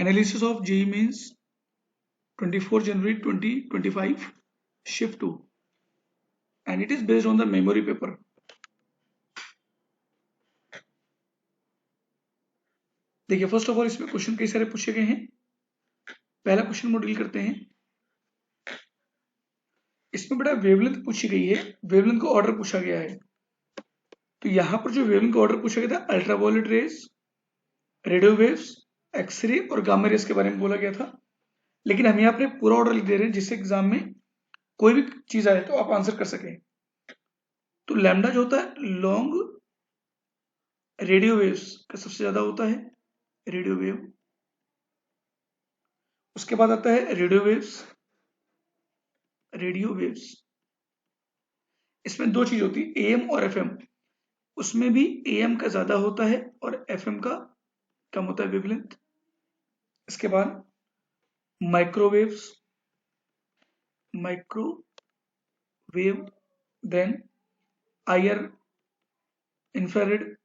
Analysis of JEE Mains 24 January 2025 Shift 2 and it is based on the memory paper. देखिए first of all इसमें question कई सारे पूछे गए हैं। पहला क्वेश्चन को डील करते हैं। इसमें बड़ा वेवलेंथ पूछी गई है, वेवलेंथ का ऑर्डर पूछा गया है। तो यहां पर जो वेवलेंथ का ऑर्डर पूछा गया था ultraviolet rays, radio waves, X ray और गामा रेज के बारे में बोला गया था। लेकिन हम यहाँ पर पूरा ऑर्डर लिख दे रहे हैं जिससे एग्जाम में कोई भी चीज आए तो आप आंसर कर सकें। तो लैम्डा जो होता है लॉन्ग रेडियो वेव्स का सबसे ज्यादा होता है, रेडियो वेव। उसके बाद आता है रेडियो वेव्स, रेडियो वेव्स। इसमें दो चीज होती है एएम और एफएम। उसमें भी एएम का ज्यादा होता है और एफएम का कम होता है वेवलेंथ। इसके बाद microwaves, microwave, then IR, infrared.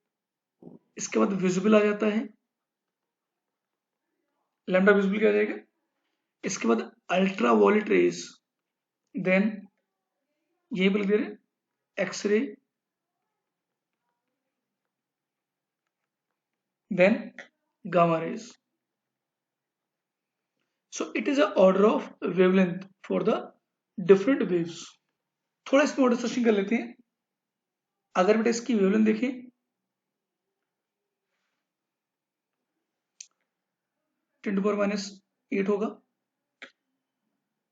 इसके बाद विजिबल आ जाता है, लैम्डा विजिबल क्या आ जाएगा। इसके बाद अल्ट्रा वॉयलेट रेज, देन यही बोल दे रहे X ray, then gamma rays. So it is a order of wavelength for the different waves. थोड़ा इसमें और डिस्कशन कर लेते हैं। अगर बेटा इसकी वेवलेंथ देखें 10⁻⁸ होगा।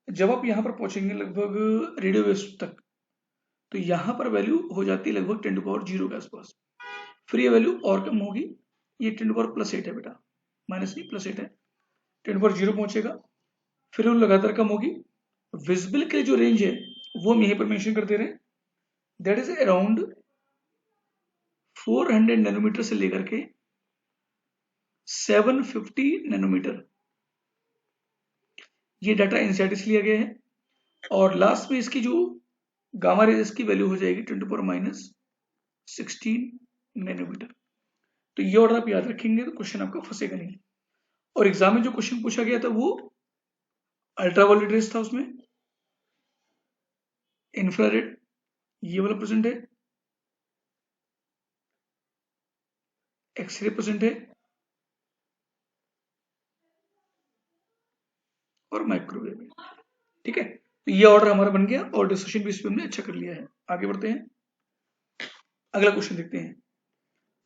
जब आप यहां पर पहुंचेंगे लगभग रेडियो वेव्स तक तो यहां पर वैल्यू हो जाती है लगभग 10⁻0 के आसपास। फिर ये वैल्यू और कम होगी, ये 10⁻+8 है बेटा, माइनस नहीं +8 है। 10⁻0 पहुंचेगा, फिर वो लगातार कम होगी। विजिबल के जो रेंज है वो हम यहीं पर मेंशन कर दे रहे हैं, दैट इज अराउंड 400 नैनोमीटर से लेकर के 750 नैनोमीटर। ये डाटा एनसीईआरटी से लिया गया है। और लास्ट में इसकी जो गामा रेज की वैल्यू हो जाएगी 10⁻16 नैनोमीटर। तो ये ऑर्डर आप याद रखेंगे तो क्वेश्चन आपका फंसेगा नहीं। और एग्जाम में जो क्वेश्चन पूछा गया था वो अल्ट्रावायलेट रेज था, उसमें इंफ्रारेड ये वाला प्रेजेंट है, एक्सरे प्रेजेंट है और माइक्रोवेव है। ठीक है, तो ये ऑर्डर हमारा बन गया और डिस्कशन भी इस पे हमने अच्छा कर लिया है। आगे बढ़ते हैं, अगला क्वेश्चन देखते हैं।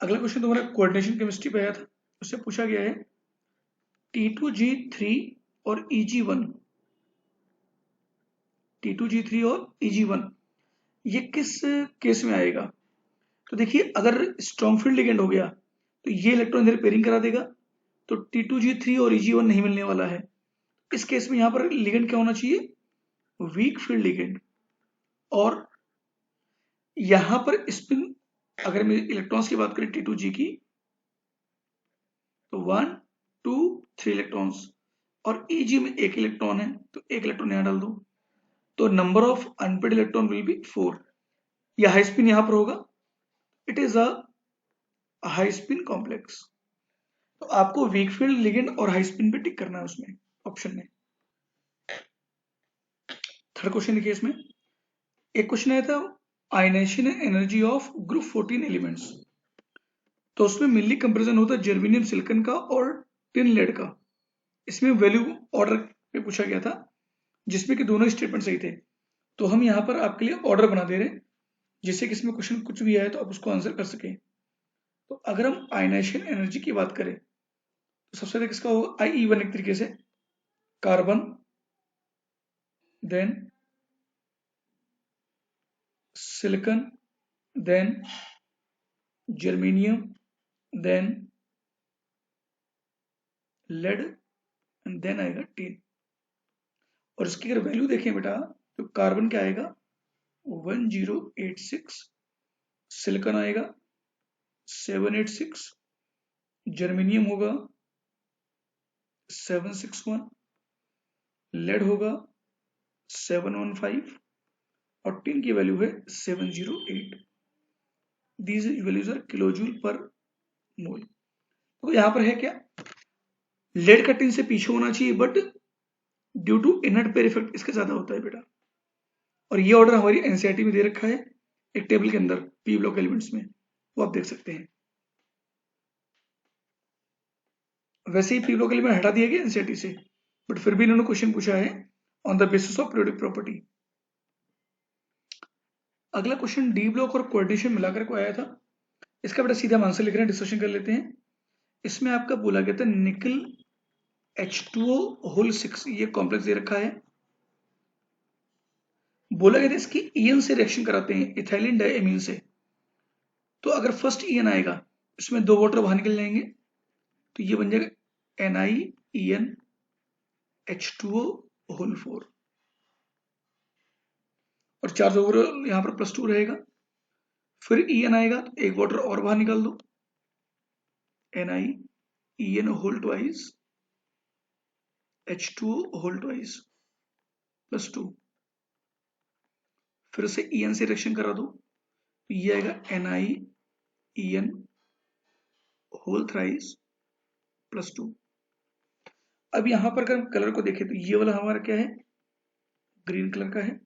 अगला क्वेश्चन तुम्हारा कोऑर्डिनेशन केमिस्ट्री पे आया था। उससे पूछा गया है T2G3 और Eg1, T2G3 और Eg1 ये किस केस में आएगा। तो देखिए अगर स्ट्रॉन्ग फील्ड लिगेंड हो गया तो ये इलेक्ट्रॉन इधर पेयरिंग करा देगा, तो T2G3 और Eg1 नहीं मिलने वाला है। इस केस में यहां पर लिगेंड क्या होना चाहिए, वीक फील्ड लिगेंड। और यहां पर स्पिन अगर मैं इलेक्ट्रॉन्स की बात करें T2G की तो 1 2 3 इलेक्ट्रॉन्स और Eg में एक इलेक्ट्रॉन है तो एक इलेक्ट्रॉन यहां डाल दो, तो number of unpaired electron will be 4। यह हाई स्पिन यहां पर होगा, it is a high spin complex. तो आपको वीक फील्ड लिगेंड और हाई स्पिन पे टिक करना है उसमें ऑप्शन में। थर्ड क्वेश्चन देखिए, इसमें एक क्वेश्चन आया था ionisation energy of group 14 elements. तो उसमें मेनली कंपेरिजन होता है जर्मेनियम सिलिकॉन का और टिन लेड का। इसमें वैल्यू ऑर्डर पे पूछा गया था जिसमें कि दोनों स्टेटमेंट सही थे। तो हम यहाँ पर आपके लिए ऑर्डर बना दे रहे हैं जिससे कि इसमें क्वेश्चन कुछ भी आए तो आप उसको आंसर कर सकें। तो अगर हम आयनाइजेशन एनर्जी की बात करें तो सबसे अधिक किसका होगा, IE1 एक तरीके से carbon, then silicon, then germanium, then lead and then आएगा टिन। और इसकी अगर वैल्यू देखें बेटा तो कार्बन क्या आएगा 1086, सिलिकॉन आएगा 786, जर्मेनियम होगा 761, लेड होगा 715 और टिन की वैल्यू है 708। दीज वैल्यूज आर किलोजूल पर मोल। तो यहाँ पर है क्या लेड का टिन से पीछे होना चाहिए, but due to inert pair effect इसका ज्यादा होता है बेटा। और ये ऑर्डर हमारी एनसीईआरटी में दे रखा है एक टेबल के अंदर पी ब्लॉक एलिमेंट्स में, वो आप देख सकते हैं। वैसे ही पी ब्लॉक एलिमेंट हटा दिया गया एनसीईआरटी से, बट फिर भी इन्होंने क्वेश्चन पूछा है on the basis of periodic property. अगला क्वेश्चन डी ब्लॉक और कोऑर्डिनेशन मिलाकर को आया था। इसका बेटा सीधा हम आंसर लिख रहे हैं, डिस्कशन कर लेते हैं। इसमें आपका बोला गया था निकल H2O होल 6, ये कॉम्प्लेक्स दे रखा है। बोला गया था इसकी ईएन से रिएक्शन कराते हैं इथाइलिन डायमीन से। तो अगर फर्स्ट ईएन आएगा, इसमें 2 वाटर बाहर निकल जाएंगे, तो ये बन जाएगा NiEN H2O होल 4, और चार्ज ओवरऑल यहां पर +2 रहेगा। फिर EN आएगा तो 1 वाटर और बाहर निकाल दो, NiEN whole twice H2O whole twice +2। फिर से EN से रिएक्शन करा दो, तो ये आएगा NiEN होल थ्राइस +2। अब यहां पर अगर हम कलर को देखें तो ये वाला हमारा क्या है, ग्रीन कलर का है,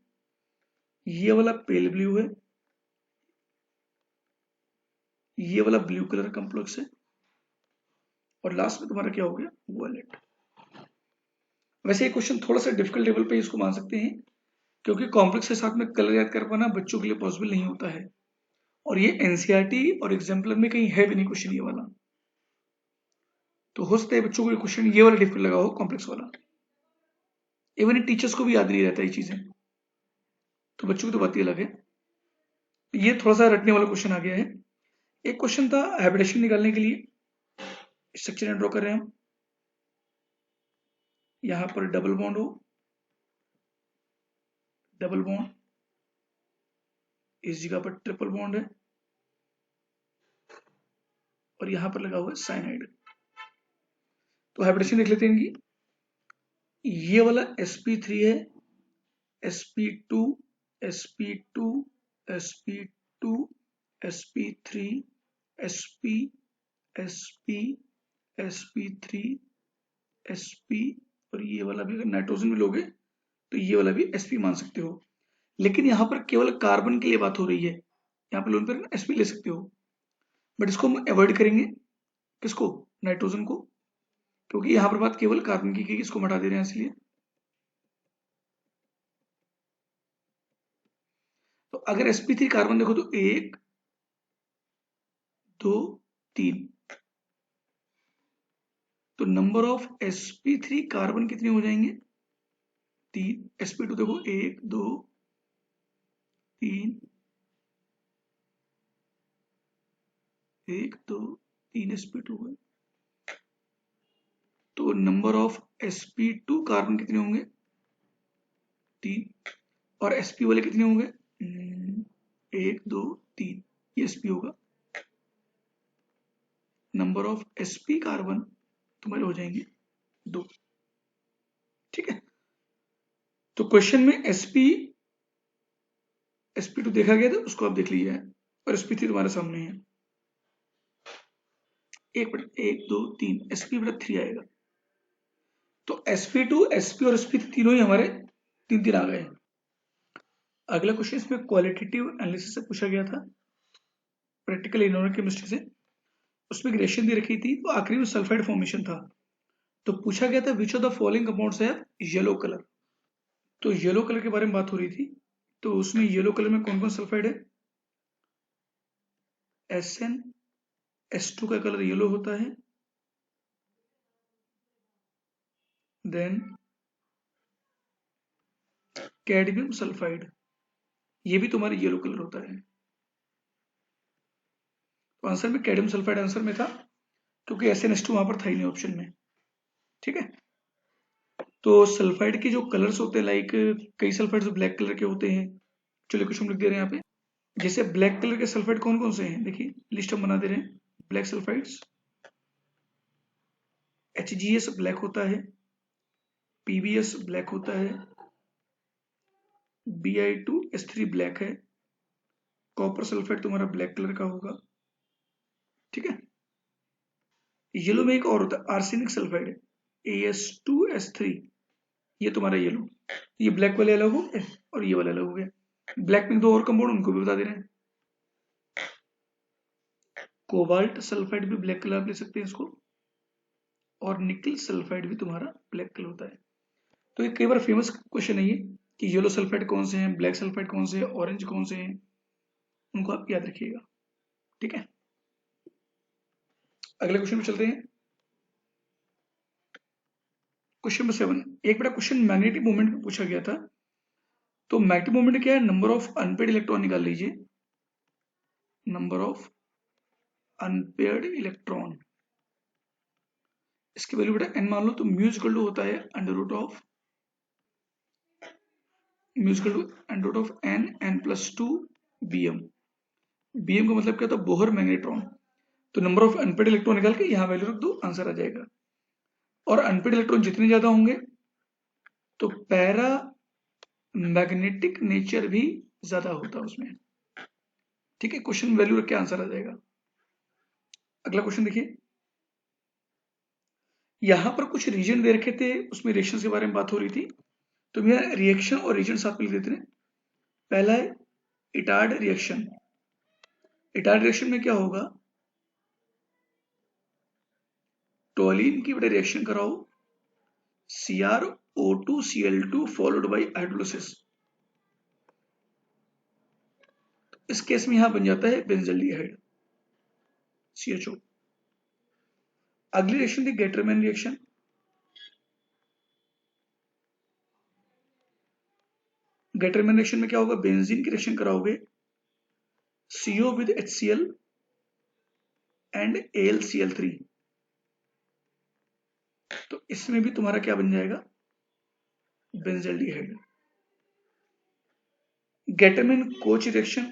ये वाला पेल ब्लू है, ये वाला ब्लू कलर कॉम्प्लेक्स है, और लास्ट में तुम्हारा क्या हो गया, वॉयलेट। वैसे ये क्वेश्चन थोड़ा सा डिफिकल्ट लेवल पे इसको मान सकते हैं, क्योंकि कॉम्प्लेक्स के साथ में कलर याद कर पाना बच्चों के लिए पॉसिबल नहीं होता है, और ये एनसीईआरटी और एग्जाम्पलर में कहीं है भी नहीं क्वेश्चन ये वाला। तो हो सकता है बच्चों को ये क्वेश्चन ये वाला डिफिकल्ट लगा हो, कॉम्प्लेक्स वाला। इवन टीचर्स को भी याद नहीं रहता ये चीजें, तो बच्चों की तो बात ही अलग है। ये थोड़ा सा रटने वाला क्वेश्चन आ गया है। एक क्वेश्चन था हैबिटेशन निकालने के लिए, स्ट्रक्चर ड्रॉ कर रहे हैं हम। यहां पर डबल बॉन्ड हो, डबल बॉन्ड, इस जगह पर ट्रिपल बॉन्ड है, और यहां पर लगा हुआ है साइनाइड। तो हाइब्रिडेशन देख लेते हैं इनकी। ये वाला sp3 है, sp2 sp2 sp2 sp3 sp sp sp3 sp, और ये वाला भी अगर नाइट्रोजन भी लोगे तो ये वाला भी sp मान सकते हो। लेकिन यहां पर केवल कार्बन के लिए बात हो रही है, यहाँ पर लोन पर sp ले सकते हो, बट इसको हम अवॉइड करेंगे, किसको, नाइट्रोजन को, क्योंकि यहां पर बात केवल कार्बन की, इसको हटा दे रहे हैं इसलिए। तो अगर sp3 कार्बन देखो तो 1 2 3, तो नंबर ऑफ sp3 कार्बन कितने हो जाएंगे, 3। sp2 देखो 1 2 3, 1 2 3 sp2 है, तो नंबर ऑफ sp2 कार्बन कितने होंगे, 3। और sp वाले कितने होंगे, 1 2 3, ये sp होगा। नंबर ऑफ sp कार्बन तुम्हारे हो जाएंगे 2। ठीक है, तो क्वेश्चन में sp2 देखा गया था, उसको आप देख लीजिए, और sp3 तुम्हारे सामने है। 1 2 3 sp बटा 3 आएगा। तो sp2 sp और sp तीनों ही हमारे 3 आ गए। अगला क्वेश्चन इसमें क्वालिटेटिव एनालिसिस से पूछा गया था, प्रैक्टिकल इनऑर्गेनिक केमिस्ट्री से। उसमें रिएक्शन दी रखी थी, तो आखिरी में सल्फाइड फॉर्मेशन था। तो पूछा गया था which of the following compounds have yellow colour. तो येलो कलर के बारे में बात हो रही थी, तो उसमें येलो कलर में कौन कौन सल्फाइड है, SN S2 का कलर येलो होता है, देन कैडमियम सल्फाइड, ये भी तुम्हारा येलो कलर होता है। तो आंसर में कैडमियम सल्फाइड आंसर में था, क्योंकि SnS2 वहां पर था ही नहीं ऑप्शन में। ठीक है, तो सल्फाइड के जो कलर्स होते हैं, लाइक कई सल्फाइड ब्लैक कलर के होते हैं। चलिए कुछ हम लिख दे रहे हैं यहाँ पे, जैसे ब्लैक कलर के सल्फाइड कौन कौन से हैं, देखिए लिस्ट हम बना दे रहे हैं। ब्लैक सल्फाइड्स, HgS ब्लैक होता है, PbS ब्लैक होता है, Bi2S3 ब्लैक है, कॉपर सल्फाइड तुम्हारा ब्लैक कलर का होगा। ठीक है, येलो में एक और होता है आर्सेनिक सल्फाइड, AS2S3, ये तुम्हारा येलो, ये ब्लैक वाले अलग हो गए और ये वाले अलग हो गए। ब्लैक में 2 और कंपाउंड, उनको भी बता दे रहे हैं। कोबाल्ट सल्फाइड भी ब्लैक कलर ले सकते हैं इसको, और निकल सल्फाइड भी तुम्हारा ब्लैक कलर होता है। तो ये कई बार फेमस क्वेश्चन है ये, कि येलो सल्फाइड कौन से हैं, ब्लैक सल्फाइड कौन से हैं, ऑरेंज कौन से हैं, उनको आप याद रखिएगा। ठीक है, अगले क्वेश्चन में चलते हैं। क्वेश्चन नंबर 7, एक बड़ा क्वेश्चन मैग्नेटिक मोमेंट में पूछा गया था। तो मैग्नेटिक मोमेंट क्या है, नंबर ऑफ अनपेड इलेक्ट्रॉन निकाल लीजिए, नंबर ऑफ अनपेयर्ड इलेक्ट्रॉन, इसकी वैल्यू बेटा n मान लो, तो म्यू इक्वल टू होता है under root of n+2 bm। bm का मतलब क्या था, बोहर मैग्नेट्रॉन। तो नंबर ऑफ अनपेड इलेक्ट्रॉन निकाल के यहाँ वैल्यू रख दो, आंसर आ जाएगा। और अनपेड इलेक्ट्रॉन जितने ज्यादा होंगे तो पैरा मैग्नेटिक नेचर भी ज्यादा होता है उसमें। ठीक है, क्वेश्चन वैल्यू रख के आंसर आ जाएगा। अगला क्वेश्चन देखिए, यहां पर कुछ रीजन दे रखे थे, उसमें रिएक्शन के बारे में बात हो रही थी, तो मैं रिएक्शन और रीजन साथ में लिख देते हैं। पहला है इटार्ड रिएक्शन। इटार्ड रिएक्शन में क्या होगा, टोलिन की बेटा रिएक्शन कराओ CrO2Cl2 फॉलोड बाई हाइड्रोलिसिस। इस केस में यहां बन जाता है बेंजल्डिहाइड CHO। अगली रिएक्शन थी गेटरमैन रिएक्शन। गेटरमैन रिएक्शन में क्या होगा, बेंजीन की रिएक्शन कराओगे CO with HCl and AlCl3, तो इसमें भी तुम्हारा क्या बन जाएगा, benzaldehyde. Gattermann coach reaction,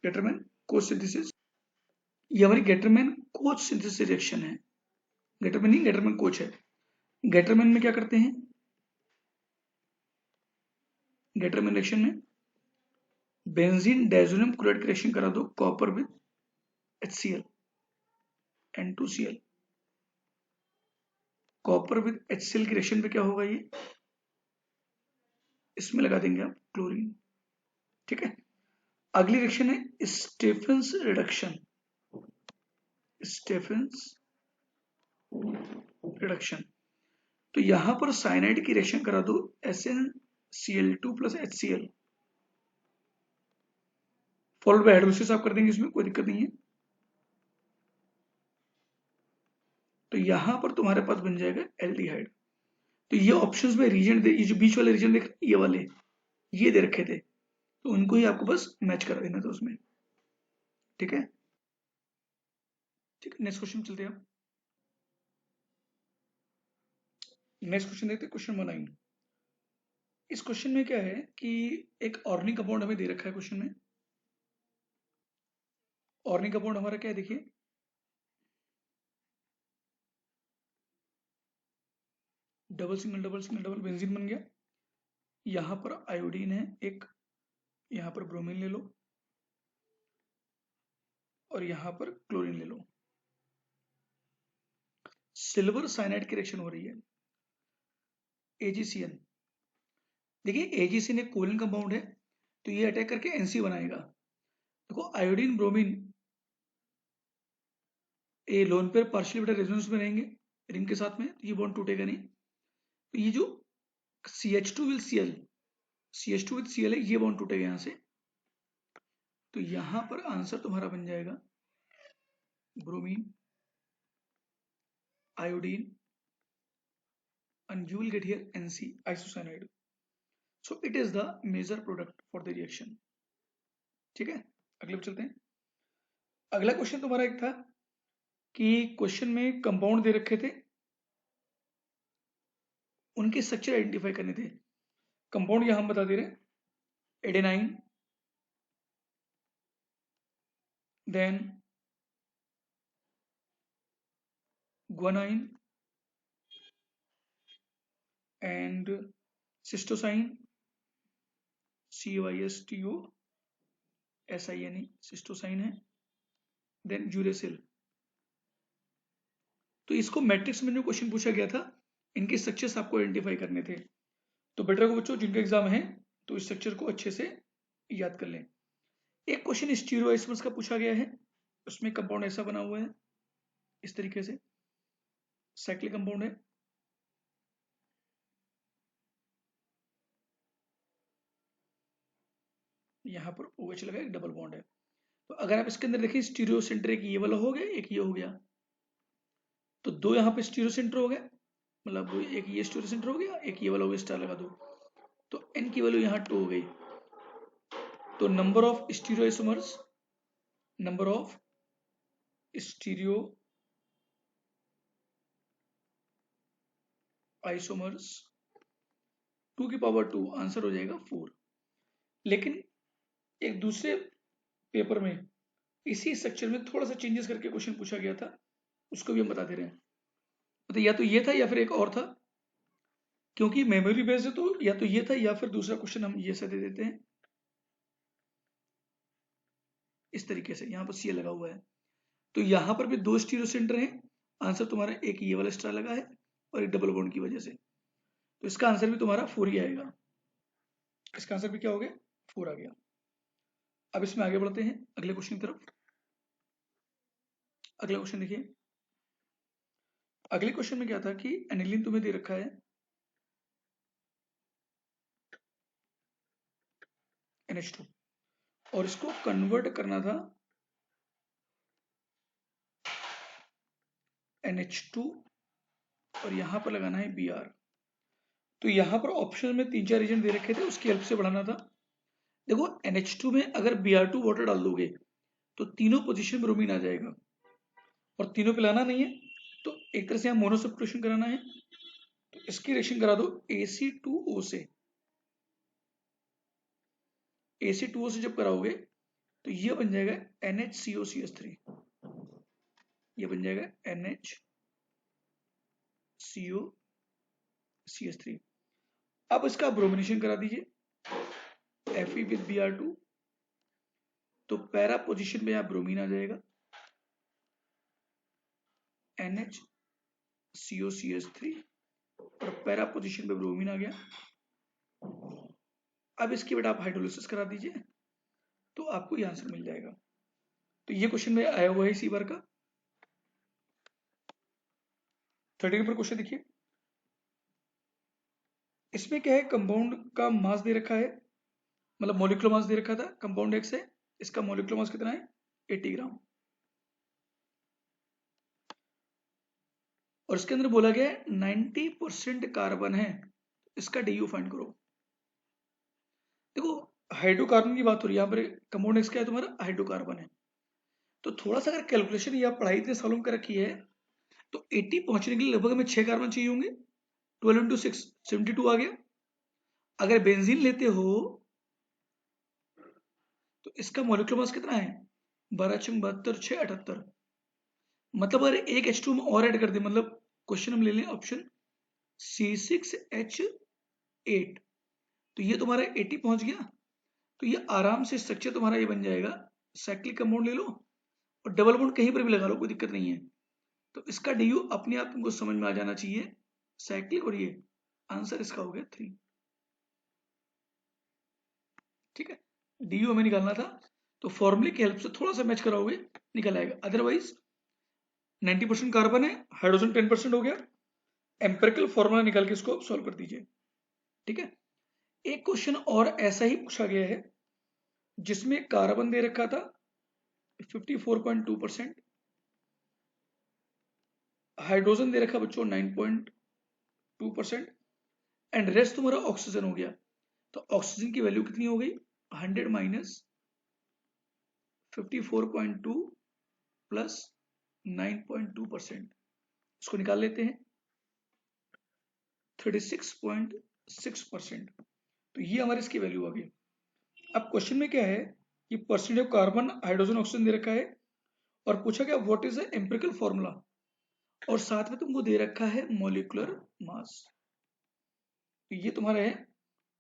Gattermann coach synthesis, ये हमारी गेटरमैन कोच सिंथेसिस रिएक्शन है। गेटरमैन नहीं, गेटरमैन कोच है। गेटरमैन में क्या करते हैं, गेटरमैन रिएक्शन में बेंजीन डायजोनियम क्लोराइड की रिएक्शन करा दो copper with HCl N2Cl। Copper with HCl की रिएक्शन पे क्या होगा, ये इसमें लगा देंगे आप क्लोरीन। ठीक है, अगली रिएक्शन है स्टेफेंस रिडक्शन। स्टेफेंस रिडक्शन, तो यहां पर साइनाइड की रिएक्शन करा दो SnCl2 plus HCl followed by hydrolysis आप कर देंगे, इसमें कोई दिक्कत नहीं है। तो यहां पर तुम्हारे पास बन जाएगा एल्डिहाइड। तो ये ऑप्शंस में रीजन दे, ये जो बीच वाले रीजन देख, ये वाले ये दे रखे थे, तो उनको ही आपको बस मैच करा देना था उसमें। ठीक है, ठीक है, नेक्स्ट क्वेश्चन चलते हैं। नेक्स्ट क्वेश्चन देखते हैं, क्वेश्चन नंबर 9। इस क्वेश्चन में क्या है कि एक ऑर्गेनिक कंपाउंड हमें दे रखा है क्वेश्चन में। ऑर्गेनिक कंपाउंड हमारा क्या है, देखिए double single double single double benzene बन गया। यहां पर आयोडीन है एक, यहां पर ब्रोमीन ले लो, और यहां पर क्लोरीन ले लो। सिल्वर साइनाइड की रिएक्शन हो रही है AgCN। देखिए AgCN एक कोवलेंट कंपाउंड है, तो ये अटैक करके NC बनाएगा। देखो आयोडीन ब्रोमीन ए लोन पेयर पार्शियली बेटा रेजोनेंस में रहेंगे रिंग के साथ में, तो ये बॉन्ड टूटेगा नहीं। तो ये जो CH2 will Cl, CH2 with Cl है, ये बॉन्ड टूटेगा यहां से। तो यहां पर आंसर तुम्हारा बन जाएगा bromine, iodine, and you will get here NC isocyanide. So it is the major product for the reaction. ठीक है, अगले पे चलते हैं। अगला क्वेश्चन तुम्हारा एक था कि क्वेश्चन में कंपाउंड दे रखे थे, उनके स्ट्रक्चर आइडेंटिफाई करने थे। कंपाउंड यहां हम बता दे रहे हैं, adenine, then guanine and cytosine, CYSTOSINE cytosine है, देन यूरेसिल। तो इसको मैट्रिक्स में जो क्वेश्चन पूछा गया था, इनके स्ट्रक्चर्स आपको आइडेंटिफाई करने थे। तो बेटर को बच्चों जिनका एग्जाम है तो इस स्ट्रक्चर को अच्छे से याद कर लें। एक क्वेश्चन स्टीरियोआइसोमर्स का पूछा गया है, उसमें कंपाउंड ऐसा बना हुआ है, इस तरीके से साइक्लिक कंपाउंड है। यहाँ पर OH लगा, एक डबल बॉन्ड है। तो अगर आप इसके अंदर देखिए स्टीरियो सेंटर एक ये वाला हो गया, एक ये हो गया, तो दो यहाँ पे स्टीरियो सेंटर हो गए, मतलब एक ये स्टीरियो सेंटर हो गया, एक ये वाला हो गया, स्टार लगा दो, तो n की वैल्यू यहाँ 2 हो गई। तो number of stereoisomers, number of stereo isomers 2 की पावर 2, आंसर हो जाएगा 4। लेकिन एक दूसरे पेपर में इसी स्ट्रक्चर में थोड़ा सा चेंजेस करके क्वेश्चन पूछा गया था, उसको भी हम बता दे रहे हैं। मतलब या तो ये था या फिर एक और था, क्योंकि मेमोरी बेस्ड है तो या तो ये था या फिर दूसरा क्वेश्चन हम ये से दे देते हैं इस तरीके से। यहाँ पर सी लगा हुआ है, तो यहाँ पर भी दो स्टीरियो सेंटर हैं, आंसर तुम्हारा एक ये वाला स्टार लगा है और एक डबल बॉन्ड की वजह से, तो इसका आंसर भी तुम्हारा 4 ही आएगा। इसका आंसर भी क्या हो गया, 4 आ गया। अब इसमें आगे बढ़ते हैं अगले क्वेश्चन की तरफ। अगला क्वेश्चन देखिए, अगले क्वेश्चन में क्या था कि एनिलीन तुम्हें दे रखा है NH2 और इसको कन्वर्ट करना था NH2 और यहां पर लगाना है Br। तो यहां पर ऑप्शन में 3-4 रीजन दे रखे थे, उसकी हेल्प से बढ़ाना था। देखो NH2 में अगर Br2 वाटर डाल दोगे तो तीनों पोजीशन ब्रोमीन आ जाएगा, और तीनों पे लाना नहीं है, तो एक तरह से यहाँ मोनो सब्स्टिट्यूशन कराना है, तो इसकी रिएक्शन करा दो AC2O से। AC2O से जब कराओगे तो ये बन जाएगा NHCOCH3, ये बन जाएगा NHCOCH3। अब इसका ब्रोमिनेशन करा दीजिए Fe विद Br2, तो पैरा पोजीशन में यहाँ ब्रोमीन आ जाएगा NHCOCH3, और पैरा पोजीशन पे ब्रोमीन आ गया। अब इसकी बेटा आप हाइड्रोलिसिस करा दीजिए तो आपको ये आंसर मिल जाएगा। तो ये क्वेश्चन में आया हुआ है इसी बार का। 30 नंबर क्वेश्चन देखिए, इसमें क्या है, कंपाउंड का मास दे रखा है, मतलब मोलिकुलर मास दे रखा था, कंपाउंड X है, इसका मोलिकुलर मास कितना है 80 ग्राम, और इसके अंदर बोला गया है 90% कार्बन है, इसका DU फाइंड करो। देखो हाइड्रोकार्बन की बात हो रही है यहाँ पर, कंपाउंड X क्या है तुम्हारा, हाइड्रोकार्बन है। तो थोड़ा सा अगर कैलकुलेशन या पढ़ाई इतने सालों में कर रखी है, तो 80 पहुंचने के लिए लगभग हमें 6 कार्बन चाहिए होंगे, 12 इंटू 6 72 आ गया। अगर बेंजीन लेते हो तो इसका मोलिकुलर मास कितना है, 12×72 मतलब अगर एक H2 में और ऐड कर दे, मतलब क्वेश्चन हम ले लें ऑप्शन C6H8, तो ये तुम्हारा 80 पहुंच गया, तो ये आराम से स्ट्रक्चर तुम्हारा ये बन जाएगा। साइक्लिक कंपाउंड ले लो और डबल बॉन्ड कहीं पर भी लगा लो, कोई दिक्कत नहीं है। तो इसका DU अपने आप तुमको समझ में आ जाना चाहिए, साइक्लिक, और ये आंसर इसका हो गया 3। ठीक है, DU हमें निकालना था, तो फॉर्मूले की हेल्प से थोड़ा सा मैच कराओगे निकल आएगा। अदरवाइज 90% कार्बन है, हाइड्रोजन 10% हो गया, एम्पिरिकल फॉर्मूला निकाल के इसको सॉल्व कर दीजिए। ठीक है, एक क्वेश्चन और ऐसा ही पूछा गया है जिसमें कार्बन दे रखा था 54.2%, हाइड्रोजन दे रखा बच्चों 9.2%, एंड रेस्ट तुम्हारा ऑक्सीजन हो गया। तो ऑक्सीजन की वैल्यू कितनी हो गई, 100 माइनस 54.2 प्लस 9.2%, इसको निकाल लेते हैं 36.6%। तो ये हमारी इसकी वैल्यू आ गई। अब क्वेश्चन में क्या है कि percentage of carbon, hydrogen, oxygen दे रखा है, और पूछा गया what is the empirical formula, और साथ में तुमको दे रखा है मॉलिक्यूलर मास। तो ये तुम्हारा है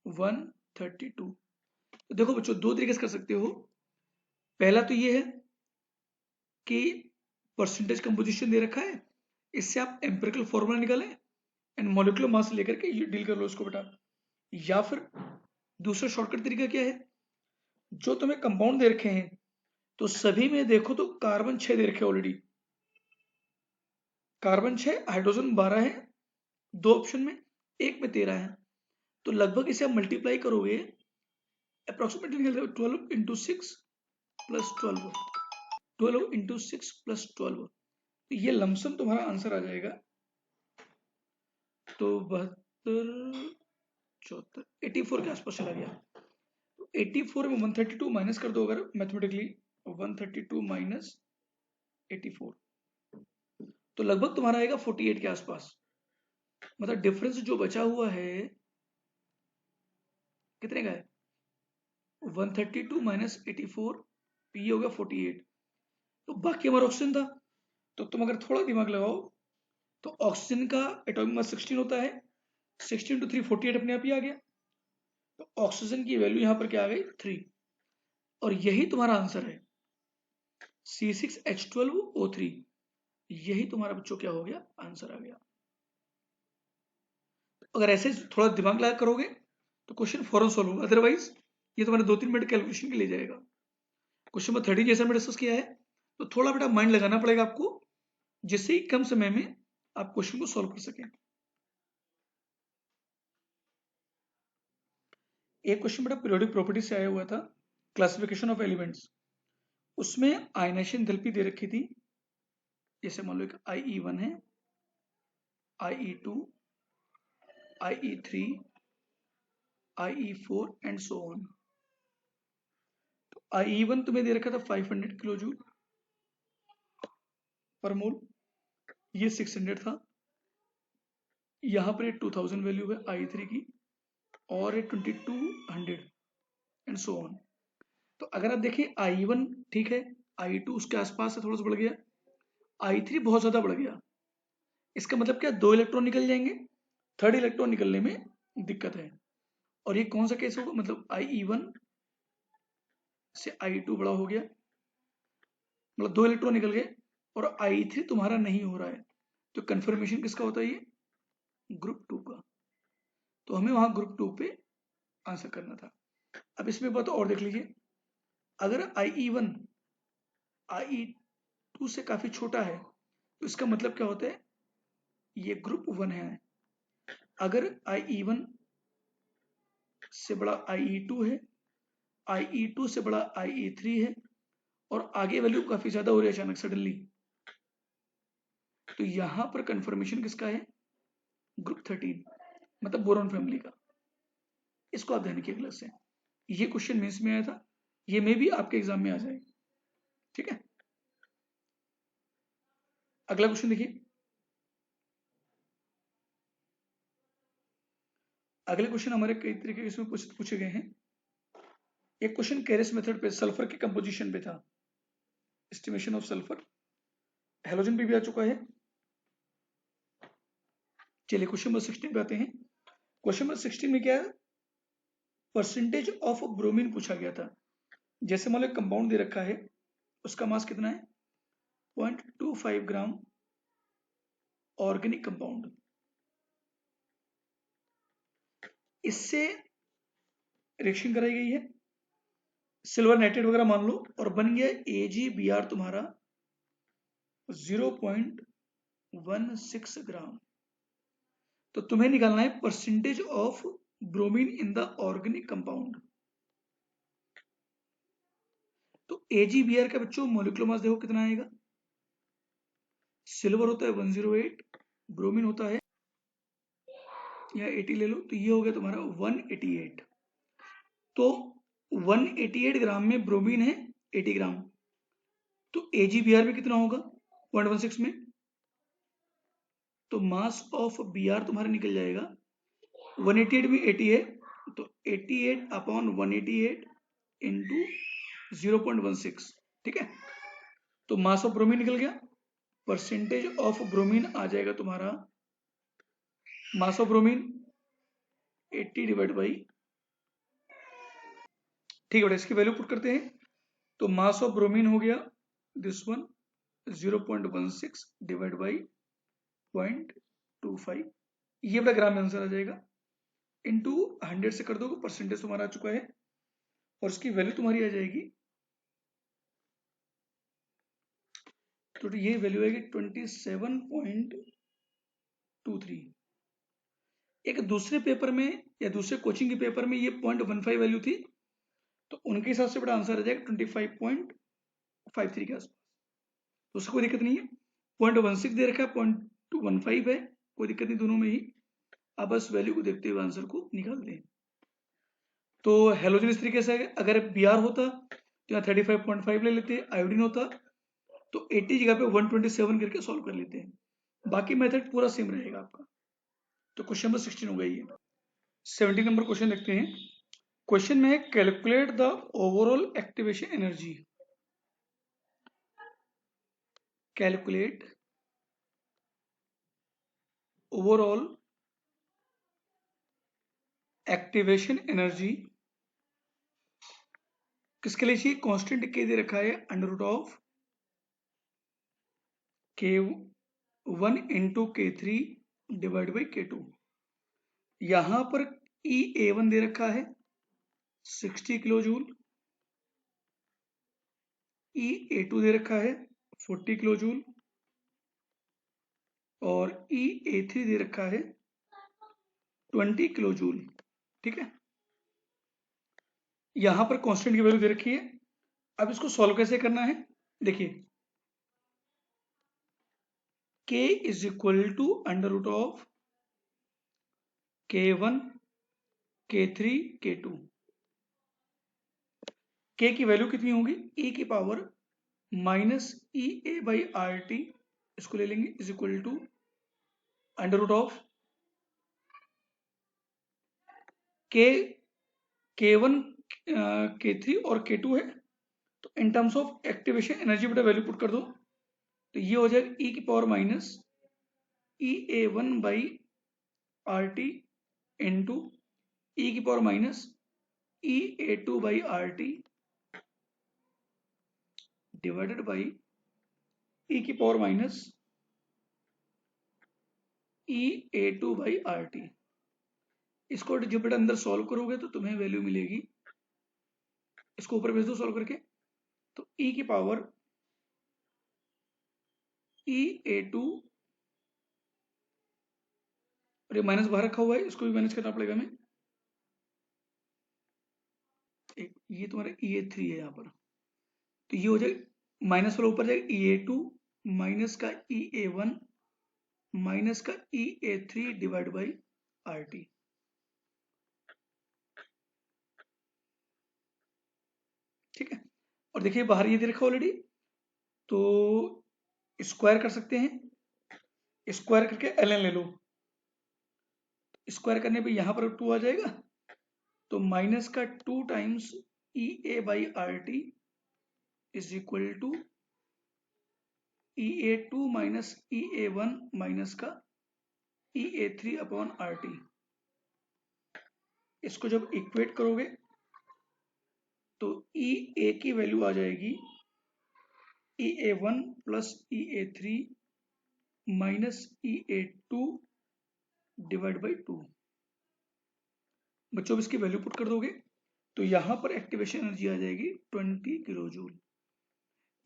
132। तो देखो बच्चों दो तरीके से कर सकते हो। पहला तो ये है कि परसेंटेज कंपोजिशन दे रखा है, इससे आप एम्पिरिकल फॉर्मूला निकालें एंड मॉलिक्यूलर मास लेकर के ये डील कर लो इसको बेटा। या फिर दूसरा शॉर्टकट तरीका क्या है, जो तुम्हें कंपाउंड दे रखे हैं तो सभी में देखो तो कार्बन 6 दे रखे ऑलरेडी, कार्बन 6, हाइड्रोजन 12 है, दो ऑप्शन में, एक में 13 है, तो लगभग इसे आप मल्टीप्लाई करोगे approximately 12 into 6 plus 12 into 6 plus 12, तो ये लमसम तुम्हारा आंसर आ जाएगा। तो 72 74 84 के आसपास चला गया। तो 84 में 132 माइनस कर दो अगर मैथमेटिकली, 132 माइनस 84, तो लगभग तुम्हारा आएगा 48 के आसपास। मतलब डिफरेंस जो बचा हुआ है कितने का है, 132 माइनस 84, ये हो गया 48। तो बाकी हमारा ऑक्सीजन था, तो तुम अगर थोड़ा दिमाग लगाओ तो ऑक्सीजन का एटॉमिक मास 16 होता है, 16 टू 3 48 अपने आप ही आ गया। तो ऑक्सीजन की वैल्यू यहां पर क्या आ गई 3, और यही तुम्हारा आंसर है C6H12O3, यही तुम्हारा बच्चों क्या हो गया, आंसर आ गया। अगर ऐसे थोड़ा दिमाग लगा करोगे तो क्वेश्चन फौरन सॉल्व होगा, अदरवाइज ये तुम्हारे 2-3 मिनट कैलकुलेशन के लिए जाएगा। क्वेश्चन नंबर 30 जैसा मैंने डिस्कस किया है, तो थोड़ा बेटा माइंड लगाना पड़ेगा आपको, जिससे ही कम समय में आप क्वेश्चन को सॉल्व कर सकें। एक क्वेश्चन बेटा पीरियोडिक प्रॉपर्टी से आया हुआ था, क्लासिफिकेशन ऑफ एलिमेंट्स, उसमें आयनाइजेशन एंथैल्पी दे रखी थी, जैसे मान लो एक IE1 है, IE2, IE3, IE4 and so on. तो IE1 तुम्हें दे रखा था 500 किलो जूल पर मोल, ये 600 था, यहां पर 2000 वैल्यू है IE3 की, और 2200 एंड सो ऑन। तो अगर आप देखें IE1 ठीक है, IE2 उसके आसपास से थोड़ा सा बढ़ गया, IE3 बहुत ज्यादा बढ़ गया, इसका मतलब क्या, 2 इलेक्ट्रॉन निकल जाएंगे, थर्ड इलेक्ट्रॉन निकलने में दिक्कत है। और ये कौन सा केस होगा, मतलब IE1 से IE2 बड़ा हो गया, मतलब 2 इलेक्ट्रॉन निकल गए, और IE3 तुम्हारा नहीं हो रहा है, तो कंफर्मेशन किसका होता है, ये ग्रुप 2 का। तो हमें वहां ग्रुप 2 पे आंसर करना था। अब इसमें बात और देख लीजिए, अगर IE1 IE2 से काफी छोटा है तो इसका मतलब क्या होता है, ये ग्रुप 1 है। अगर IE1 से बड़ा IE2 है, IE2 से बड़ा IE3 है, और आगे वैल्यू काफी ज्यादा हो रही है अचानक सडनली, तो यहां पर कंफर्मेशन किसका है, ग्रुप 13, मतलब बोरॉन फैमिली का। इसको आप ध्यान रखिए क्लास से, ये क्वेश्चन मेंस में आया था, ये में भी आपके एग्जाम में आ जाए, ठीक है। अगला क्वेश्चन देखिए, अगले क्वेश्चन हमारे कई तरीके के इसमें पूछे गए हैं। एक क्वेश्चन कैरिस मेथड पे सल्फर के कंपोजिशन पे था, एस्टिमेशन ऑफ सल्फर, हेलोजन पे भी आ चुका है। चलिए क्वेश्चन नंबर 16 पे आते हैं। क्वेश्चन नंबर 16 में क्या है, परसेंटेज ऑफ ब्रोमीन पूछा गया था। जैसे मान लो कंपाउंड दे रखा है, उसका मास कितना है, 0.25 ग्राम ऑर्गेनिक कंपाउंड, इससे रिएक्शन कराई गई है, सिल्वर नाइट्रेट वगैरह मान लो, और बन गया AgBr तुम्हारा 0.16 ग्राम। तो तुम्हें निकालना है percentage of bromine in the organic compound. तो AgBr का बच्चों मोलिकुलर मास देखो कितना आएगा, सिल्वर होता है 108, ब्रोमीन होता है या 80 ले लो, तो ये हो गया तुम्हारा 188। तो 188 ग्राम में ब्रोमीन है 80 ग्राम, तो AgBr में कितना होगा 0.16 में, तो मास ऑफ Br तुम्हारा निकल जाएगा, 188 में 80 है, तो 88 अपॉन 188 इंटू 0.16, ठीक है। तो मास ऑफ ब्रोमीन निकल गया, परसेंटेज ऑफ ब्रोमीन आ जाएगा तुम्हारा, mass of bromine 80 divide by, ठीक है, इसकी वैल्यू पुट करते हैं, तो मास ऑफ ब्रोमीन हो गया दिस वन 0.16 डिवाइड बाई 0.25, ये बड़ा ग्राम में आंसर आ जाएगा। इनटू 100 से कर दोगे, परसेंटेज तुम्हारा आ चुका है और इसकी वैल्यू तुम्हारी आ जाएगी, तो ये वैल्यू आएगी 27.23। एक दूसरे पेपर में या दूसरे कोचिंग के पेपर में ये 0.15 वैल्यू थी, तो उनके हिसाब से बड़ा आंसर आ जाएगा 25.53 के आसपास। तो उससे कोई दिक्कत नहीं है। 0.16 दे रखा है, 0.215 है, कोई दिक्कत नहीं दोनों में ही। अब बस वैल्यू को देखते हुए आंसर को निकाल दें। तो हेलोजन इस तरीके से है, अगर Br होता तो यहाँ 35.5 ले लेते, आयोडीन होता तो 80 जगह पे 127 करके सॉल्व कर लेते हैं। बाकी मेथड पूरा सेम रहेगा आपका। तो क्वेश्चन नंबर 16 हो गई है। 17 नंबर क्वेश्चन देखते हैं। क्वेश्चन में है calculate the overall activation energy. Calculate overall activation energy किसके लिए चाहिए? कांस्टेंट के दे रखा है √of K1 into K3 divide by K2। यहां पर EA1 दे रखा है 60 किलो जूल, EA2 दे रखा है 40 किलो जूल और EA3 दे रखा है 20 किलो जूल। ठीक है, यहां पर कांस्टेंट की वैल्यू दे रखी है। अब इसको सॉल्व कैसे करना है, देखिए K is equal to √of K1 K3 K2। K की वैल्यू कितनी होगी? E की पावर माइनस EA/RT, इसको ले लेंगे, is equal to √of K1 K3 और K2 है, तो in terms of activation energy बेटा वैल्यू पुट कर दो, तो ये हो जाएगा E की power minus EA1/RT into E की power minus EA2/RT divided by E की पावर माइनस EA2/RT। इसको जब बेटा अंदर सॉल्व करोगे तो तुम्हें वैल्यू मिलेगी, इसको ऊपर भेज दो सॉल्व करके, तो E की पावर EA2, और ये माइनस बाहर रखा हुआ है, इसको भी मैनेज करना पड़ेगा हमें। ये तुम्हारा EA3 है यहाँ पर, तो ये हो जाएगा माइनस वाला ऊपर जाएगा EA2 माइनस का EA1 माइनस का EA3 डिवाइड बाई RT। ठीक है, और देखिए बाहर ये दे रखा ऑलरेडी, तो स्क्वायर कर सकते हैं, स्क्वायर करके ln ले लो, स्क्वायर करने पे यहां पर 2 आ जाएगा, तो माइनस का 2 times EA/RT is equal to EA2 minus EA1 minus का EA3/RT। इसको जब इक्वेट करोगे तो EA की वैल्यू आ जाएगी EA1 plus EA3 minus EA2 divide by 2। बच्चों इसकी वैल्यू पुट कर दोगे तो यहां पर एक्टिवेशन एनर्जी आ जाएगी 20 किलो जूल।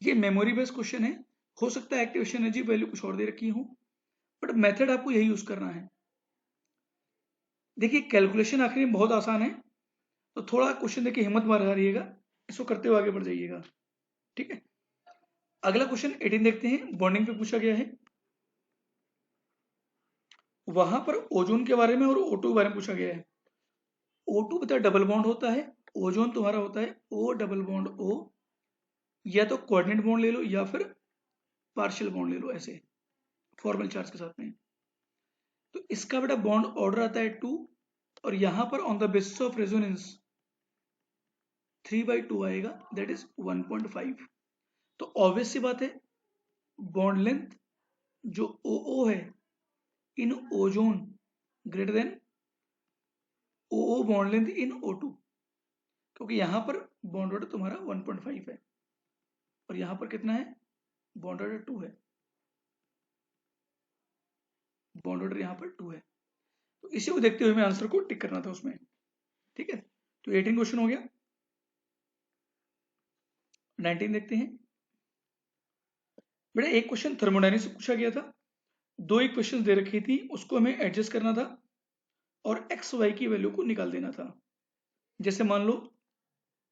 ये मेमोरी बेस्ड क्वेश्चन है, हो सकता है एक्टिवेशन एनर्जी वैल्यू कुछ और दे रखी हो, बट मेथड आपको यही यूज करना है। देखिए कैलकुलेशन आखिरी में बहुत आसान है, तो थोड़ा क्वेश्चन देखिए हिम्मत मार रहिएगा, इसको करते हुए आगे बढ़ जाइएगा। ठीक है, अगला क्वेश्चन 18 देखते हैं, बॉन्डिंग पे पूछा गया है। वहां पर ओजोन के बारे में और O2 के बारे में पूछा गया है। O2 बता डबल बॉन्ड होता है, ओजोन तुम्हारा होता है O डबल बॉन्ड O, या तो कोऑर्डिनेट बॉन्ड ले लो या फिर पार्शियल बॉन्ड ले लो, ऐसे फॉर्मल चार्ज के साथ में। तो इसका बेटा बॉन्ड ऑर्डर आता है 2, और यहां पर on the basis of resonance 3/2 आएगा, दैट इज 1.5। तो ऑब्वियस सी बात है बॉन्ड लेंथ जो OO है इन ozone greater than OO bond length in O2, क्योंकि यहां पर बॉन्ड ऑर्डर तुम्हारा 1.5 है और यहां पर कितना है, बॉन्ड ऑर्डर 2 है। बॉन्ड ऑर्डर यहाँ पर 2 है। तो इसी को देखते हुए हमें आंसर को टिक करना था उसमें। ठीक है, तो 18 क्वेश्चन हो गया। 19 देखते हैं। बेटा एक क्वेश्चन थर्मोडायनेमिक्स से पूछा गया था, 2 इक्वेशन दे रखी थी, उसको हमें एडजस्ट करना था और एक्स वाई की वैल्यू को निकाल देना था। जैसे मान लो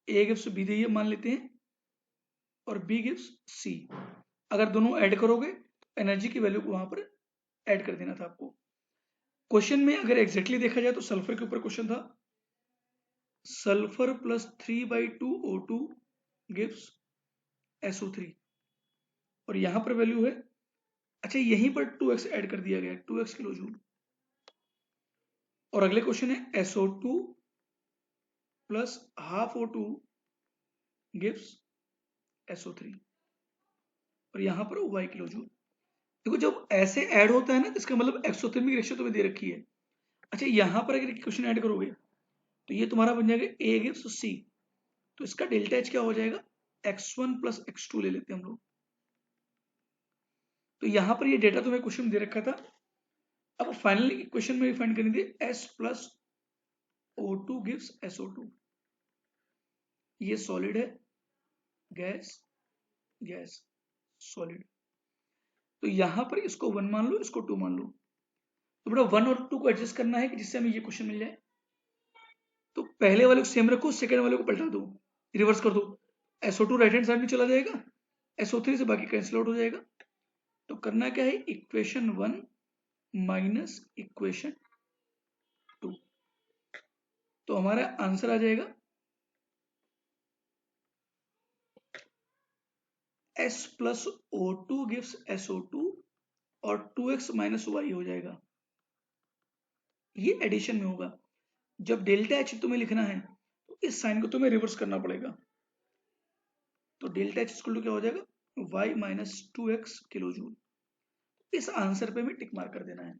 ए गिव्स बी दी है मान लेते हैं, और बी गिव्स सी। अगर दोनों ऐड करोगे एनर्जी की वैल्यू को वहां पर ऐड कर देना था आपको। क्वेश्चन में अगर एग्जैक्टली देखा जाए तो सल्फर के ऊपर क्वेश्चन था, sulphur plus 3/2 O2 gives SO3, और यहां पर वैल्यू है, अच्छा यहीं पर 2x ऐड कर दिया गया है, 2x किलो जूल। और अगले क्वेश्चन है SO2 plus half O2 gives SO3, और यहां पर y किलो जूल। देखो जब ऐसे ऐड होता है ना तो इसका मतलब एक्सोथर्मिक रेशियो तुम्हें दे रखी है। अच्छा यहां पर अगर क्वेश्चन ऐड करोगे तो ये तुम्हारा बन जाएगा A गिव्स C, तो इसका डेल्टा H क्या हो जाएगा, x1 प्लस x2 ले लेते हैं हम लोग। तो यहां पर ये डेटा तुम्हें क्वेश्चन दे रखा था। अब फाइनली क्वेश्चन में फाइंड करनी थी S plus O2 gives SO2। ये सॉलिड है, गैस, गैस, सॉलिड। तो यहां पर इसको 1 मान लो, इसको 2 मान लो। तो बेटा 1 और 2 को एडजस्ट करना है कि जिससे हमें ये क्वेश्चन मिल जाए। तो पहले वाले को सेम रखो, सेकंड वाले को पलटा दो, रिवर्स कर दो। SO2 राइट हैंड साइड में चला जाएगा, SO3 से बाकी कैंसिल आउट हो जाएगा। तो करना क्या है, इक्वेशन 1 माइनस इक्वेशन 2। तो हमारा आंसर आ जाएगा S plus O2 gives SO2 और 2x माइनस y हो जाएगा। ये एडिशन में होगा। जब डेल्टा H तुम्हें लिखना है तो इस साइन को तुम्हें रिवर्स करना पड़ेगा। तो डेल्टा H इक्वल टू क्या हो जाएगा, y minus 2x kilo joule. इस आंसर पे हमें टिक मार्क कर देना है।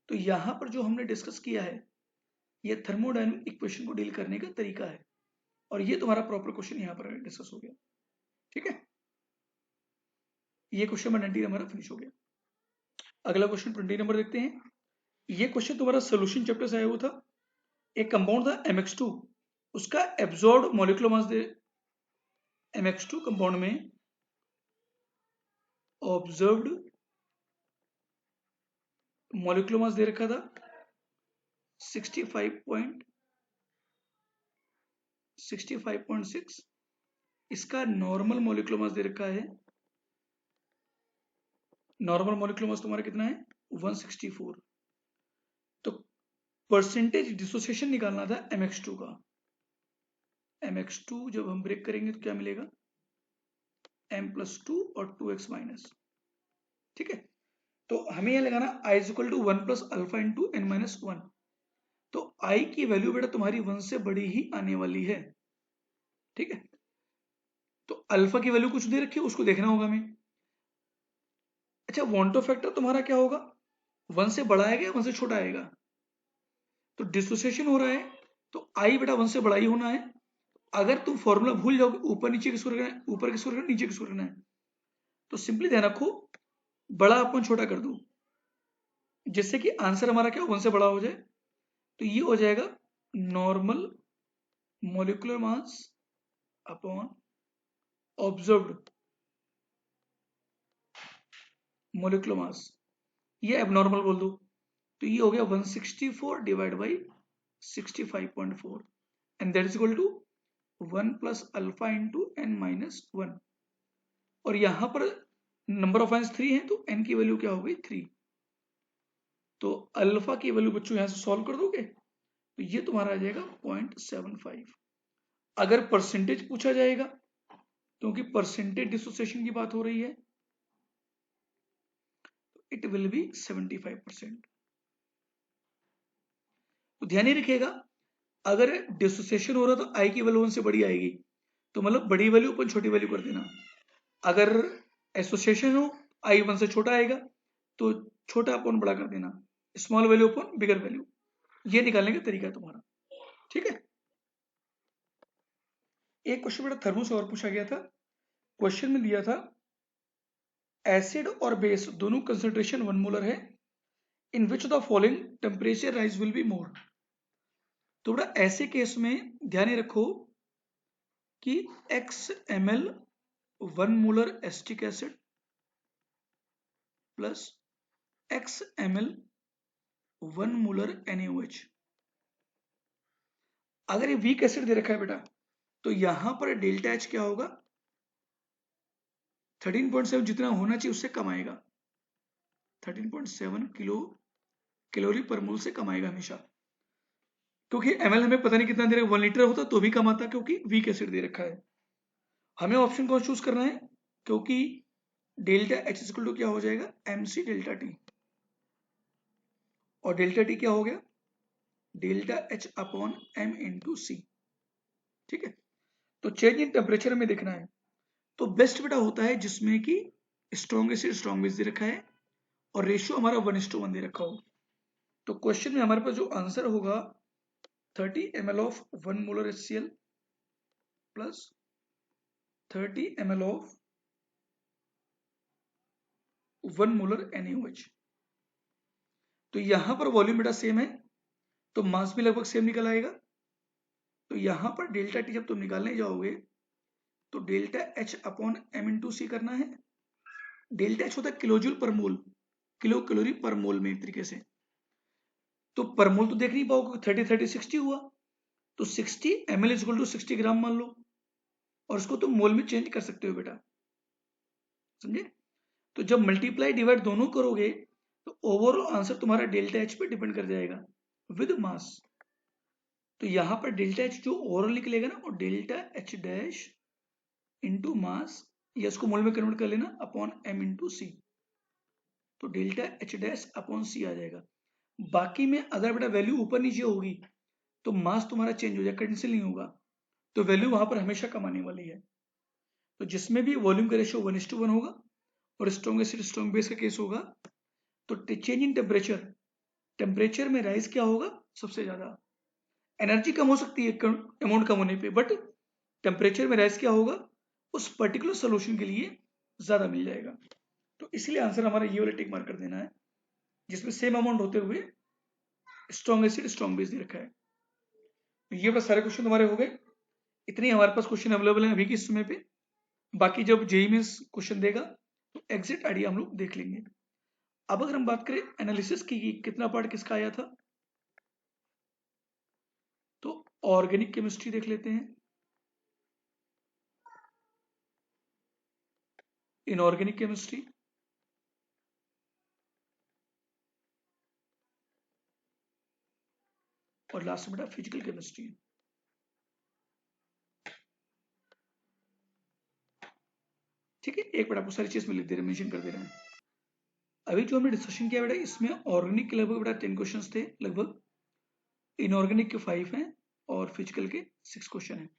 तो यहां पर जो हमने डिस्कस किया है ये थर्मोडायनामिक इक्वेशन को डील करने का तरीका है, और ये तुम्हारा प्रॉपर क्वेश्चन यहां पर डिस्कस हो गया। ठीक है, ये क्वेश्चन नंबर 19 हमारा फिनिश हो गया। अगला क्वेश्चन 20 नंबर देखते हैं। ये क्वेश्चन तुम्हारा सोल्यूशन चैप्टर से आया हुआ था। एक कंपाउंड था MX2, उसका एब्जॉर्ब मॉलिक्यूलर मास दे, MX2 कंपाउंड में ऑब्जर्व्ड मॉलिक्यूलर मास दे रखा था 65.6। इसका नॉर्मल मॉलिक्यूलर मास दे रखा है, नॉर्मल मॉलिक्यूलर मास तुम्हारा कितना है 164। तो परसेंटेज डिसोसिएशन निकालना था MX2 का। MX2 जब हम ब्रेक करेंगे तो क्या मिलेगा, M+2 और 2x माइनस। ठीक है, तो हमें यह लगाना I equal to 1 plus alpha into n-1। तो I की वैल्यू बेटा तुम्हारी 1 से बड़ी ही आने वाली है। ठीक है, तो अल्फा की वैल्यू कुछ दे रखी है, उसको देखना होगा हमें। अच्छा वॉन्टो फैक्टर तुम्हारा क्या होगा, 1 से बड़ा आएगा या 1 से छोटा आएगा। तो डिसोसिएशन हो रहा है तो I बेटा 1 से बड़ा ही होना है। अगर तुम फॉर्मूला भूल जाओगे ऊपर नीचे किसको रखना है, ऊपर किसको रखना है, नीचे किसको रखना है, तो सिंपली ध्यान रखो बड़ा अपन छोटा कर दो, जिससे कि आंसर हमारा क्या 1 से बड़ा हो जाए। तो ये हो जाएगा normal molecular mass upon observed molecular mass, ये एबनॉर्मल बोल दो। तो ये हो गया 164 divide by 65.4 and that is equal to 1 plus alpha into n-1। और यहां पर नंबर ऑफ आंसर 3 है तो n की वैल्यू क्या हो गई 3। तो अल्फा की वैल्यू बच्चों यहां से सॉल्व कर दोगे तो ये तुम्हारा आ जाएगा 0.75। अगर परसेंटेज पूछा जाएगा, क्योंकि परसेंटेज डिसोसिएशन की बात हो रही है, इट विल बी 75%। तो ध्यान ही रखिएगा अगर डिसोसिएशन हो रहा तो आई की वैल्यू 1 से बड़ी आएगी, तो मतलब बड़ी वैल्यू अपन छोटी वैल्यू कर देना। अगर एसोसिएशन हो आई 1 से छोटा आएगा तो छोटा अपन बड़ा कर देना, स्मॉल वैल्यू अपन बिगर वैल्यू। ये निकालने का तरीका है तुम्हारा। ठीक है, एक क्वेश्चन बेटा थर्मो से और पूछा गया था। क्वेश्चन में दिया था एसिड और बेस दोनों कंसंट्रेशन 1 मोलर है, in which the following temperature rise will be more. तो बेटा ऐसे केस में ध्यान रखो कि x ml 1 molar acetic acid plus x ml 1 molar NaOH। अगर ये वीक एसिड दे रखा है बेटा तो यहां पर डेल्टा H क्या होगा, 13.7 जितना होना चाहिए उससे कम आएगा, 13.7 कैलोरी पर मोल से कम आएगा हमेशा, क्योंकि ml हमें पता नहीं कितना दे रहा है, 1 लीटर होता तो भी कम आता क्योंकि वीक एसिड दे रखा है। हमें ऑप्शन कौन चूज करना है, क्योंकि डेल्टा H इक्वल टू क्या हो जाएगा, mc डेल्टा टी, और डेल्टा टी क्या हो गया, delta H upon m into c. ठीक है, तो चेंज इन टेम्परेचर में देखना है तो बेस्ट बेटा होता है जिसमें कि स्ट्रॉन्ग एसिड स्ट्रॉन्ग बेस दे रखा है और रेशियो हमारा 1:1 दे रखा हो। तो क्वेश्चन में हमारे पास जो आंसर होगा 30 ml of 1 molar HCl plus 30 ml of 1 molar NaOH। तो यहां पर वॉल्यूम बेटा सेम है तो मास भी लगभग सेम निकल आएगा। तो यहां पर डेल्टा टी जब तुम निकालने जाओगे तो delta H upon m into c करना है। डेल्टा H होता है किलो जूल पर मोल, किलो कैलोरी पर मोल में एक तरीके से। तो पर मोल तो देख नहीं पाओगे, 30-30-60 हुआ तो 60 ml इक्वल टू 60 ग्राम मान लो, और इसको तुम मोल में चेंज कर सकते हो बेटा, समझे। तो जब मल्टीप्लाई डिवाइड दोनों करोगे तो ओवरऑल आंसर तुम्हारा डेल्टा H पे डिपेंड कर जाएगा विद मास। तो यहां पर डेल्टा H जो ओवरऑल निकलेगा ना वो delta H dash into mass, या इसको मोल में कन्वर्ट कर लेना अपॉन m इंटू सी, तो डेल्टा H डैश अपॉन सी आ जाएगा। बाकी में अगर बेटा वैल्यू ऊपर नीचे होगी तो मास तुम्हारा चेंज हो जाएगा, कैंसिल नहीं होगा, तो वैल्यू वहां पर हमेशा कम आने वाली है। तो जिसमें भी वॉल्यूम का रेशियो 1:1 होगा और स्ट्रॉन्ग एसिड स्ट्रॉन्ग बेस का केस होगा तो चेंज इन टेम्परेचर, टेम्परेचर में राइज क्या होगा सबसे ज्यादा, एनर्जी कम हो सकती है अमाउंट कम होने पे, बट टेम्परेचर में राइज क्या होगा उस पर्टिकुलर सोल्यूशन के लिए ज्यादा मिल जाएगा। तो इसलिए आंसर हमारा ये वाला टिक मार्क कर देना है जिसमें सेम अमाउंट होते हुए स्ट्रॉन्ग एसिड स्ट्रॉन्ग बेस दे रखा है। तो ये बस सारे क्वेश्चन तुम्हारे हो गए, इतने हमारे पास क्वेश्चन अवेलेबल है अभी के समय पे। बाकी जब जेईई मेंस क्वेश्चन देगा तो एग्जिट आइडिया हम लोग देख लेंगे। अब अगर हम बात करें एनालिसिस की कितना पार्ट किसका आया था, तो ऑर्गेनिक केमिस्ट्री देख लेते हैं, इनऑर्गेनिक केमिस्ट्री, और लास्ट में बेटा फिजिकल केमिस्ट्री। ठीक है, एक बेटा आपको सारी चीज में लिख दे रहे हैं, मेंशन कर दे रहे हैं। अभी जो हमने डिस्कशन किया बेटा इसमें ऑर्गेनिक के लगभग बेटा 10 क्वेश्चन थे लगभग, इनऑर्गेनिक के 5 हैं और फिजिकल के 6 क्वेश्चन हैं।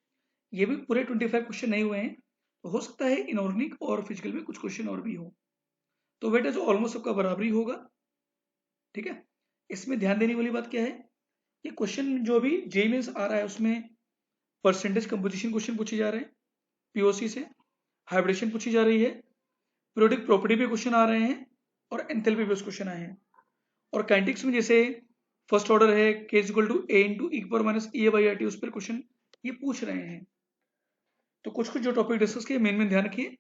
ये भी पूरे 25 क्वेश्चन नहीं हुए हैं, तो हो सकता है इनऑर्गेनिक और फिजिकल में कुछ क्वेश्चन और भी हो, तो बेटा जो ऑलमोस्ट सबका बराबरी होगा। ठीक है, इसमें ध्यान देने वाली बात क्या है, ये क्वेश्चन जो अभी जेईई मेंस आ रहा है उसमें परसेंटेज कंपोजिशन क्वेश्चन पूछे जा रहे हैं, पीओसी से हाइब्रिडेशन पूछी जा रही है, पीरियोडिक प्रॉपर्टी पे क्वेश्चन आ रहे हैं और एंथैल्पी पे क्वेश्चन आए हैं। और काइनेटिक्स में जैसे फर्स्ट ऑर्डर है k equal to a into e पर minus a by R T, उस पर क्वेश्चन ये पूछ रहे हैं। तो कुछ कुछ जो टॉपिक डिस्कस किए मेन ध्यान रखिए,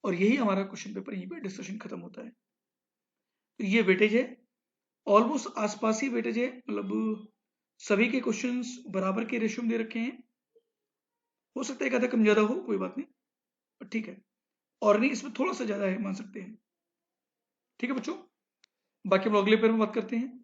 और यही हमारा क्वेश्चन पेपर यहीं पे डिस्कशन खत्म होता है। तो ये वेटेज है, ऑलमोस्ट आसपास ही वेटेज है, मतलब सभी के क्वेश्चंस बराबर के रेशियो में दे रखे हैं, हो सकता है एक आधा कम ज्यादा हो, कोई बात नहीं, पर ठीक है। और नहीं इसमें थोड़ा सा ज्यादा है मान सकते हैं। ठीक है बच्चों, बाकी हम अगले पेपर में बात करते हैं।